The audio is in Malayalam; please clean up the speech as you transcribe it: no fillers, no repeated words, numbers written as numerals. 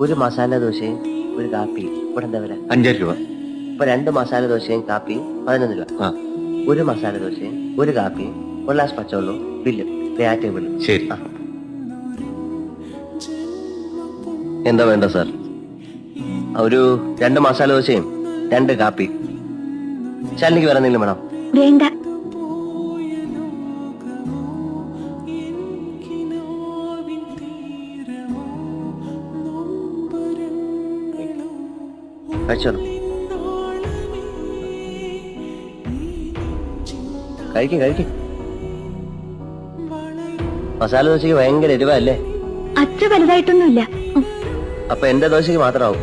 ഒരു മസാല ദോശയും ഒരു കാപ്പി ഇവിടെ എന്താ വില? 5 രൂപ. ഇപ്പൊ 2 മസാല ദോശയും കാപ്പിയും 11 രൂപ. ആ ഒരു മസാല ദോശയും ഒരു കാപ്പിയും ഒരു ഗ്ലാസ് പച്ചവെള്ളവും ബില്ല് ആ ടേബിൾ. ശരി. എന്താ വേണ്ട സാർ? ഒരു 2 മസാല ദോശയും 2 കാപ്പി. ശാലിനിക്ക് വേറെ എന്തെങ്കിലും വേണം? വേണ്ട. കഴിച്ചോളൂ. കഴിക്കും. മസാല ദോശക്ക് ഭയങ്കര എരിവല്ലേ? അത്ര വലുതായിട്ടൊന്നുമില്ല. അപ്പൊ എന്റെ ദോശക്ക് മാത്രമാവും.